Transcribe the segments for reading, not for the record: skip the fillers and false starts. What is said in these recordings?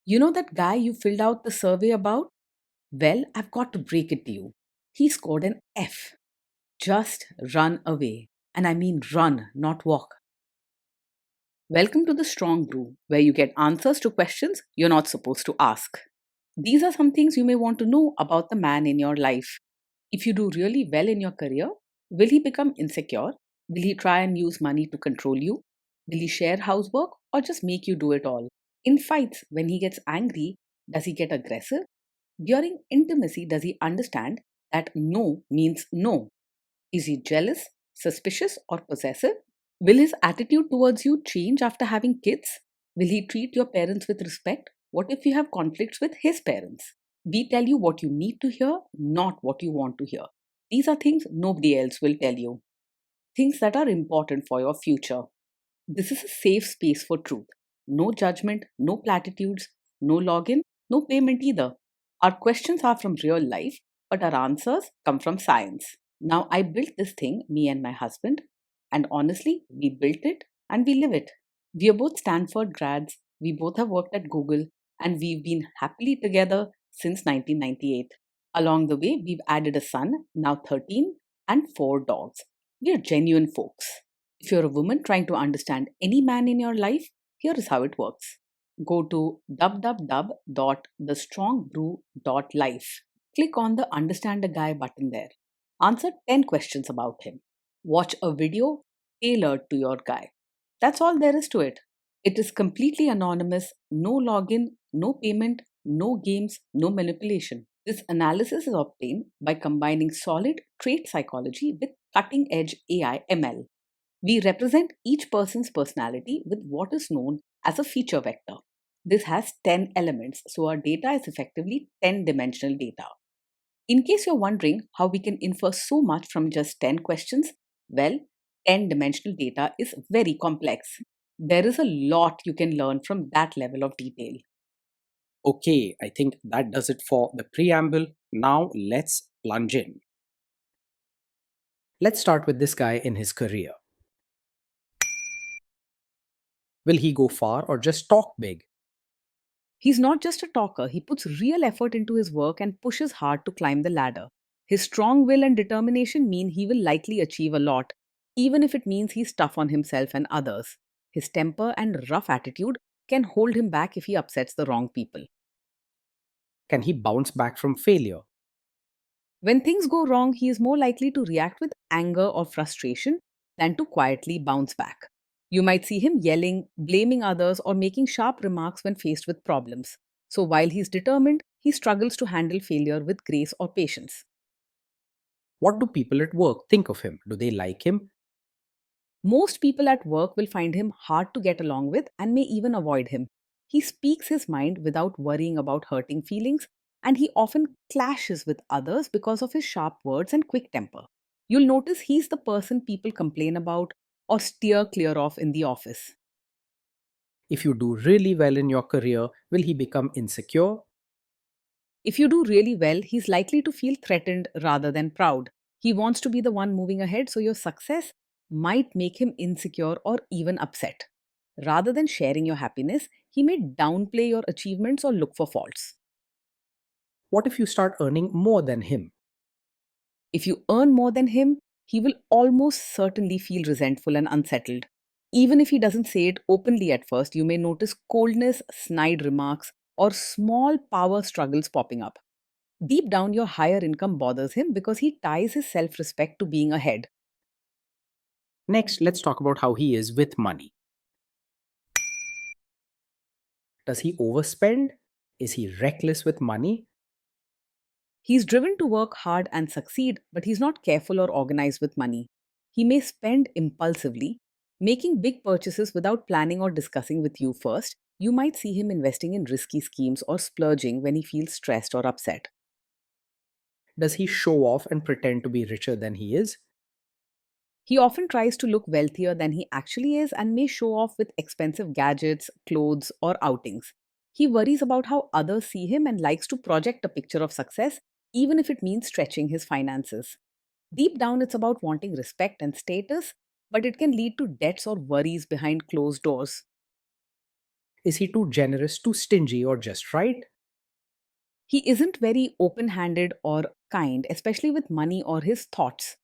You know that guy you filled out the survey about? Well, I've got to break it to you. He scored an F. Just run away. And I mean run, not walk. Welcome to the Strong Brew, where you get answers to questions you're not supposed to ask. These are some things you may want to know about the man in your life. If you do really well in your career, will he become insecure? Will he try and use money to control you? Will he share housework or just make you do it all? In fights, when he gets angry, does he get aggressive? During intimacy, does he understand that no means no? Is he jealous, suspicious, or possessive? Will his attitude towards you change after having kids? Will he treat your parents with respect? What if you have conflicts with his parents? We tell you what you need to hear, not what you want to hear. These are things nobody else will tell you. Things that are important for your future. This is a safe space for truth. No judgment, no platitudes, no login, no payment either. Our questions are from real life, but our answers come from science. Now, I built this thing, me and my husband, and honestly, we built it and we live it. We are both Stanford grads, we both have worked at Google, and we've been happily together since 1998. Along the way, we've added a son, now 13, and 4 dogs. We are genuine folks. If you're a woman trying to understand any man in your life, here is how it works. Go to www.thestrongbrew.life. Click on the Understand a Guy button there. Answer 10 questions about him. Watch a video tailored to your guy. That's all there is to it. It is completely anonymous, no login, no payment, no games, no manipulation. This analysis is obtained by combining solid trait psychology with cutting edge AI ML. We represent each person's personality with what is known as a feature vector. This has 10 elements, so our data is effectively 10-dimensional data. In case you're wondering how we can infer so much from just 10 questions, well, 10-dimensional data is very complex. There is a lot you can learn from that level of detail. Okay, I think that does it for the preamble. Now let's plunge in. Let's start with this guy in his career. Will he go far or just talk big? He's not just a talker, he puts real effort into his work and pushes hard to climb the ladder. His strong will and determination mean he will likely achieve a lot, even if it means he's tough on himself and others. His temper and rough attitude can hold him back if he upsets the wrong people. Can he bounce back from failure? When things go wrong, he is more likely to react with anger or frustration than to quietly bounce back. You might see him yelling, blaming others, or making sharp remarks when faced with problems. So while he's determined, he struggles to handle failure with grace or patience. What do people at work think of him? Do they like him? Most people at work will find him hard to get along with and may even avoid him. He speaks his mind without worrying about hurting feelings, and he often clashes with others because of his sharp words and quick temper. You'll notice he's the person people complain about or steer clear of in the office. If you do really well in your career, will he become insecure? If you do really well, he's likely to feel threatened rather than proud. He wants to be the one moving ahead, so your success might make him insecure or even upset. Rather than sharing your happiness, he may downplay your achievements or look for faults. What if you start earning more than him? If you earn more than him, he will almost certainly feel resentful and unsettled. Even if he doesn't say it openly at first, you may notice coldness, snide remarks, or small power struggles popping up. Deep down, your higher income bothers him because he ties his self respect to being ahead. Next, let's talk about how he is with money. Does he overspend? Is he reckless with money? He's driven to work hard and succeed, but he's not careful or organized with money. He may spend impulsively, making big purchases without planning or discussing with you first. You might see him investing in risky schemes or splurging when he feels stressed or upset. Does he show off and pretend to be richer than he is? He often tries to look wealthier than he actually is and may show off with expensive gadgets, clothes, or outings. He worries about how others see him and likes to project a picture of success, even if it means stretching his finances. Deep down, it's about wanting respect and status, but it can lead to debts or worries behind closed doors. Is he too generous, too stingy, or just right? He isn't very open handed or kind, especially with money or his thoughts.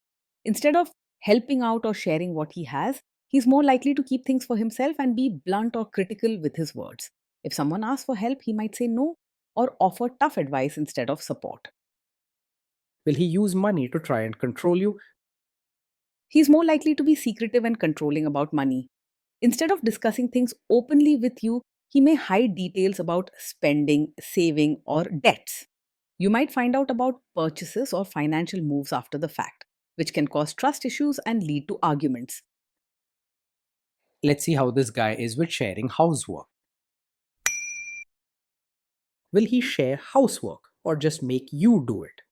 Instead of helping out or sharing what he has, he's more likely to keep things for himself and be blunt or critical with his words. If someone asks for help, he might say no or offer tough advice instead of support. Will he use money to try and control you? He's more likely to be secretive and controlling about money. Instead of discussing things openly with you, he may hide details about spending, saving, or debts. You might find out about purchases or financial moves after the fact, which can cause trust issues and lead to arguments. Let's see how this guy is with sharing housework. Will he share housework or just make you do it?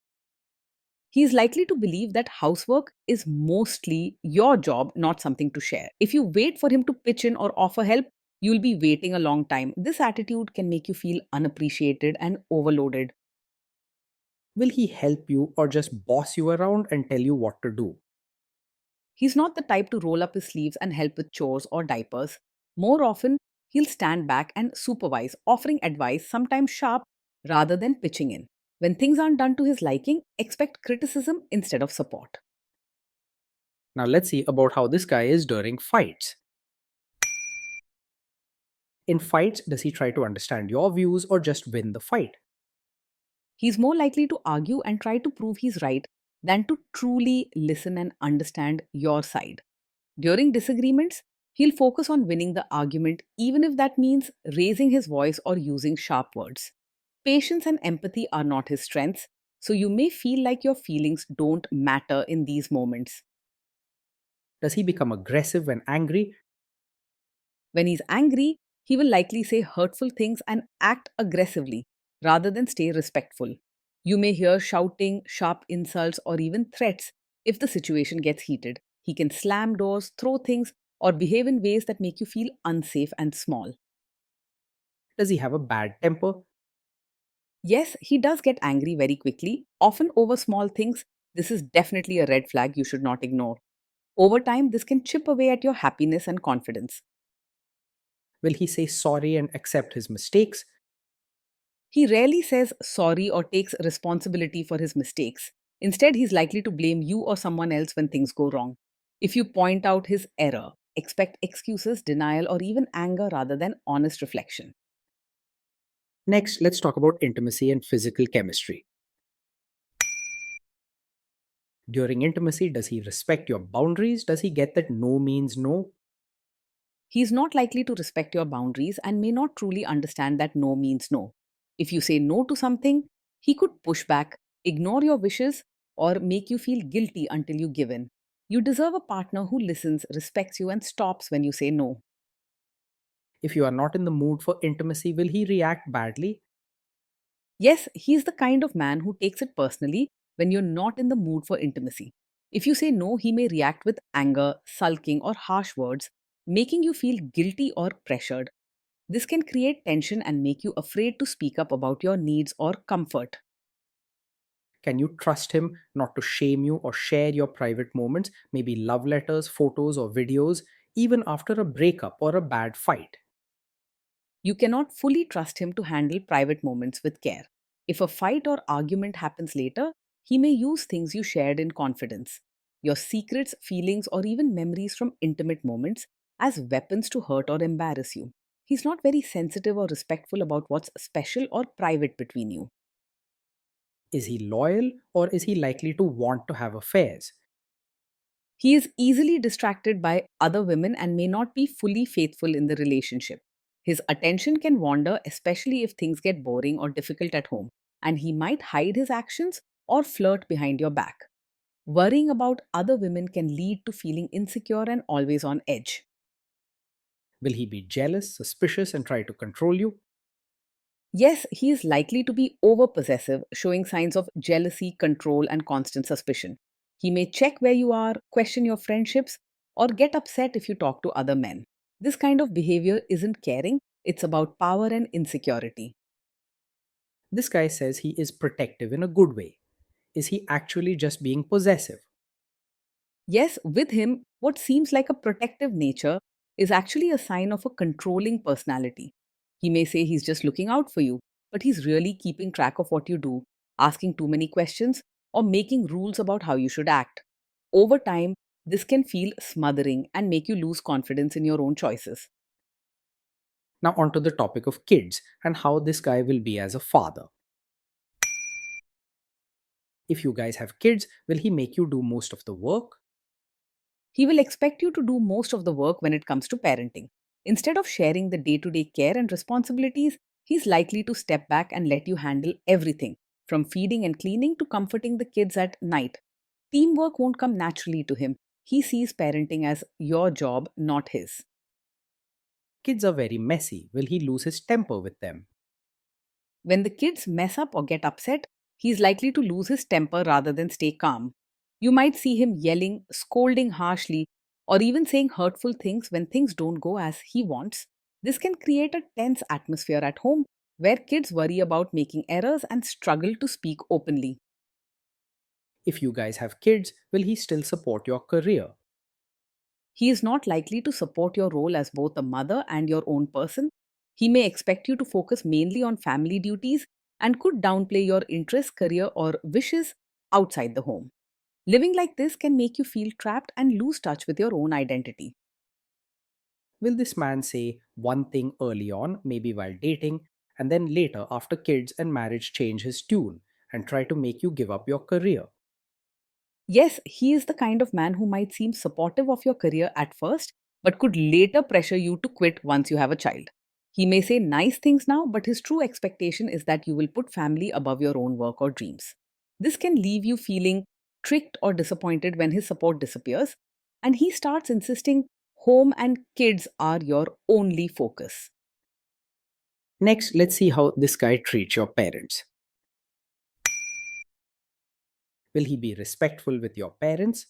He is likely to believe that housework is mostly your job, not something to share. If you wait for him to pitch in or offer help, you'll be waiting a long time. This attitude can make you feel unappreciated and overloaded. Will he help you or just boss you around and tell you what to do? He's not the type to roll up his sleeves and help with chores or diapers. More often, he'll stand back and supervise, offering advice, sometimes sharp, rather than pitching in. When things aren't done to his liking, expect criticism instead of support. Now let's see about how this guy is during fights. In fights, does he try to understand your views or just win the fight? He's more likely to argue and try to prove he's right than to truly listen and understand your side. During disagreements, he'll focus on winning the argument, even if that means raising his voice or using sharp words. Patience and empathy are not his strengths, so you may feel like your feelings don't matter in these moments. Does he become aggressive when angry? When he's angry, he will likely say hurtful things and act aggressively rather than stay respectful. You may hear shouting, sharp insults, or even threats if the situation gets heated. He can slam doors, throw things, or behave in ways that make you feel unsafe and small. Does he have a bad temper? Yes, he does get angry very quickly, often over small things. This is definitely a red flag you should not ignore. Over time, this can chip away at your happiness and confidence. Will he say sorry and accept his mistakes? He rarely says sorry or takes responsibility for his mistakes. Instead, he's likely to blame you or someone else when things go wrong. If you point out his error, expect excuses, denial, or even anger rather than honest reflection. Next, let's talk about intimacy and physical chemistry. During intimacy, does he respect your boundaries? Does he get that no means no? He's not likely to respect your boundaries and may not truly understand that no means no. If you say no to something, he could push back, ignore your wishes, or make you feel guilty until you give in. You deserve a partner who listens, respects you, and stops when you say no. If you are not in the mood for intimacy, will he react badly? Yes, he's the kind of man who takes it personally when you're not in the mood for intimacy. If you say no, he may react with anger, sulking, or harsh words, making you feel guilty or pressured. This can create tension and make you afraid to speak up about your needs or comfort. Can you trust him not to shame you or share your private moments, maybe love letters, photos, or videos, even after a breakup or a bad fight? You cannot fully trust him to handle private moments with care. If a fight or argument happens later, he may use things you shared in confidence, your secrets, feelings, or even memories from intimate moments, as weapons to hurt or embarrass you. He's not very sensitive or respectful about what's special or private between you. Is he loyal or is he likely to want to have affairs? He is easily distracted by other women and may not be fully faithful in the relationship. His attention can wander, especially if things get boring or difficult at home, and he might hide his actions or flirt behind your back. Worrying about other women can lead to feeling insecure and always on edge. Will he be jealous, suspicious, and try to control you? Yes, he is likely to be over possessive, showing signs of jealousy, control, and constant suspicion. He may check where you are, question your friendships, or get upset if you talk to other men. This kind of behavior isn't caring, it's about power and insecurity. This guy says he is protective in a good way. Is he actually just being possessive? Yes, with him, what seems like a protective nature is actually a sign of a controlling personality. He may say he's just looking out for you, but he's really keeping track of what you do, asking too many questions, or making rules about how you should act. Over time, this can feel smothering and make you lose confidence in your own choices. Now, onto the topic of kids and how this guy will be as a father. If you guys have kids, will he make you do most of the work? He will expect you to do most of the work when it comes to parenting. Instead of sharing the day to day care and responsibilities, he's likely to step back and let you handle everything, from feeding and cleaning to comforting the kids at night. Teamwork won't come naturally to him. He sees parenting as your job, not his. Kids are very messy. Will he lose his temper with them? When the kids mess up or get upset, he's likely to lose his temper rather than stay calm. You might see him yelling, scolding harshly, or even saying hurtful things when things don't go as he wants. This can create a tense atmosphere at home where kids worry about making errors and struggle to speak openly. If you guys have kids, will he still support your career? He is not likely to support your role as both a mother and your own person. He may expect you to focus mainly on family duties and could downplay your interests, career, or wishes outside the home. Living like this can make you feel trapped and lose touch with your own identity. Will this man say one thing early on, maybe while dating, and then later, after kids and marriage, change his tune and try to make you give up your career? Yes, he is the kind of man who might seem supportive of your career at first, but could later pressure you to quit once you have a child. He may say nice things now, but his true expectation is that you will put family above your own work or dreams. This can leave you feeling tricked or disappointed when his support disappears, and he starts insisting home and kids are your only focus. Next, let's see how this guy treats your parents. Will he be respectful with your parents?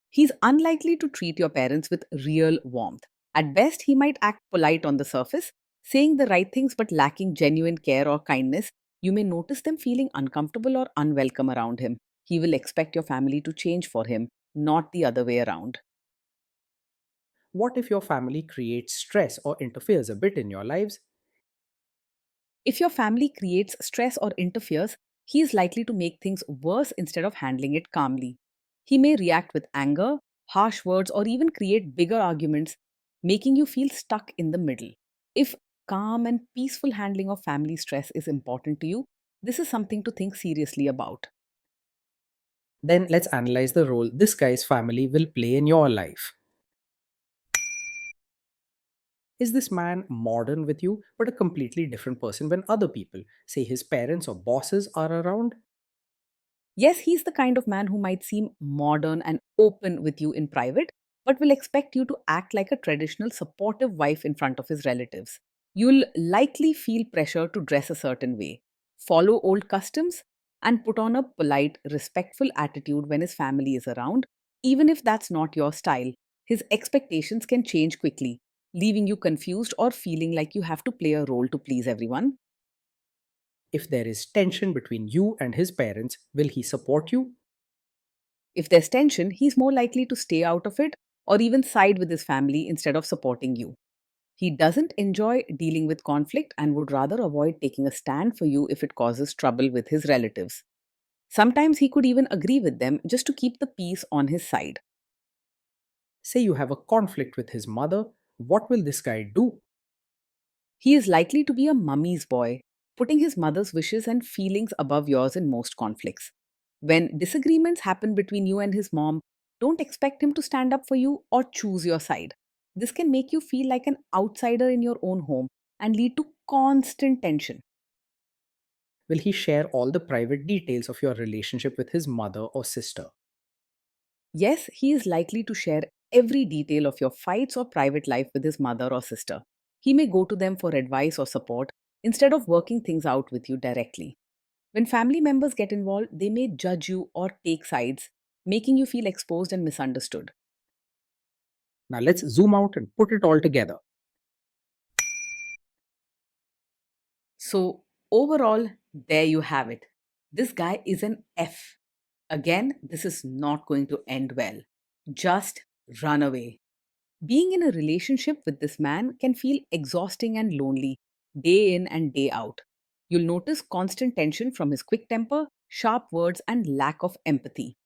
He's unlikely to treat your parents with real warmth. At best, he might act polite on the surface, saying the right things but lacking genuine care or kindness. You may notice them feeling uncomfortable or unwelcome around him. He will expect your family to change for him, not the other way around. What if your family creates stress or interferes a bit in your lives? If your family creates stress or interferes, he is likely to make things worse instead of handling it calmly. He may react with anger, harsh words, or even create bigger arguments, making you feel stuck in the middle. If calm and peaceful handling of family stress is important to you, this is something to think seriously about. Then let's analyze the role this guy's family will play in your life. Is this man modern with you, but a completely different person when other people, say his parents or bosses, are around? Yes, he's the kind of man who might seem modern and open with you in private, but will expect you to act like a traditional supportive wife in front of his relatives. You'll likely feel pressure to dress a certain way, follow old customs, and put on a polite, respectful attitude when his family is around, even if that's not your style. His expectations can change quickly, leaving you confused or feeling like you have to play a role to please everyone. If there is tension between you and his parents, will he support you? If there's tension, he's more likely to stay out of it or even side with his family instead of supporting you. He doesn't enjoy dealing with conflict and would rather avoid taking a stand for you if it causes trouble with his relatives. Sometimes he could even agree with them just to keep the peace on his side. Say you have a conflict with his mother, what will this guy do? He is likely to be a mummy's boy, putting his mother's wishes and feelings above yours in most conflicts. When disagreements happen between you and his mom, don't expect him to stand up for you or choose your side. This can make you feel like an outsider in your own home and lead to constant tension. Will he share all the private details of your relationship with his mother or sister? Yes, he is likely to share every detail of your fights or private life with his mother or sister. He may go to them for advice or support instead of working things out with you directly. When family members get involved, they may judge you or take sides, making you feel exposed and misunderstood. Now let's zoom out and put it all together. So, overall, there you have it. This guy is an F. Again, this is not going to end well. Just run away. Being in a relationship with this man can feel exhausting and lonely, day in and day out. You'll notice constant tension from his quick temper, sharp words, and lack of empathy.